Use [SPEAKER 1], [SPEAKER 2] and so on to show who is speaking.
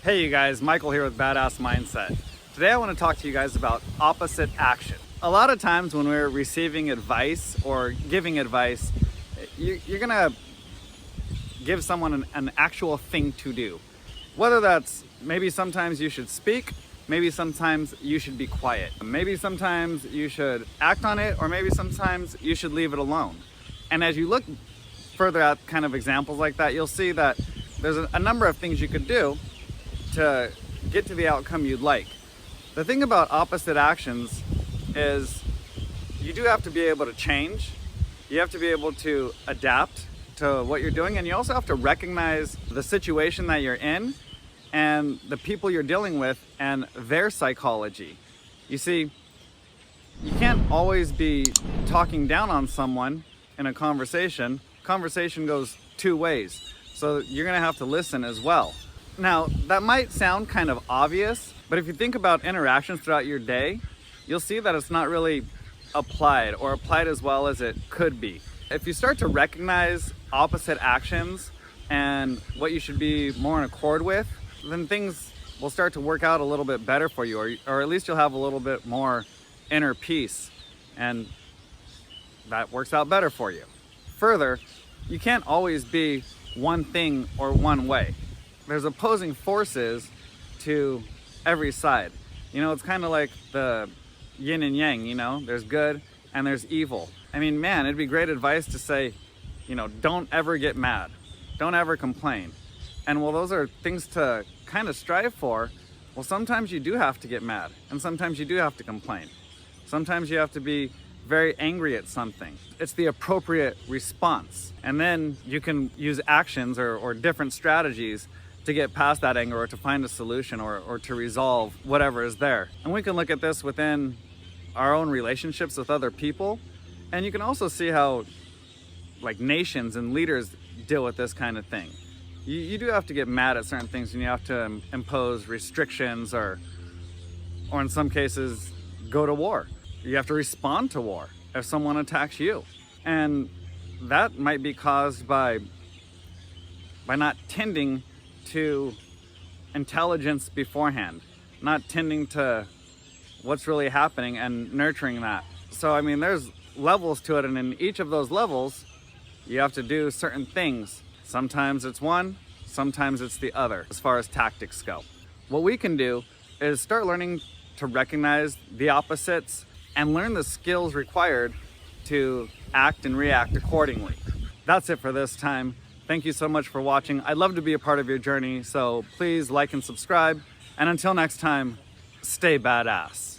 [SPEAKER 1] Hey you guys, Michael here with Badass Mindset. Today I want to talk to you guys about opposite action. A lot of times when we're receiving advice or giving advice, you're gonna give someone an actual thing to do. Whether that's maybe sometimes you should speak, maybe sometimes you should be quiet. Maybe sometimes you should act on it, or maybe sometimes you should leave it alone. And as you look further at kind of examples like that, you'll see that there's a number of things you could do to get to the outcome you'd like. The thing about opposite actions is you do have to be able to change. You have to be able to adapt to what you're doing, and you also have to recognize the situation that you're in and the people you're dealing with and their psychology. You see, you can't always be talking down on someone in a conversation. Conversation goes two ways, so you're gonna have to listen as well. Now, that might sound kind of obvious, but if you think about interactions throughout your day, you'll see that it's not really applied or applied as well as it could be. If you start to recognize opposite actions and what you should be more in accord with, then things will start to work out a little bit better for you, or at least you'll have a little bit more inner peace, and that works out better for you. Further, you can't always be one thing or one way. There's opposing forces to every side. You know, it's kind of like the yin and yang, you know, there's good and there's evil. I mean, man, it'd be great advice to say, you know, don't ever get mad, don't ever complain. And while those are things to kind of strive for, well, sometimes you do have to get mad, and sometimes you do have to complain. Sometimes you have to be very angry at something. It's the appropriate response. And then you can use actions or different strategies to get past that anger, or to find a solution, or to resolve whatever is there. And we can look at this within our own relationships with other people. And you can also see how like nations and leaders deal with this kind of thing. You do have to get mad at certain things, and you have to impose restrictions, or in some cases go to war. You have to respond to war if someone attacks you. And that might be caused by not tending to intelligence beforehand, not tending to what's really happening and nurturing that. So I mean, there's levels to it, and in each of those levels you have to do certain things. Sometimes it's one, sometimes it's the other as far as tactics go. What we can do is start learning to recognize the opposites and learn the skills required to act and react accordingly. That's it for this time. Thank you so much for watching. I'd love to be a part of your journey, so please like and subscribe. And until next time, stay badass.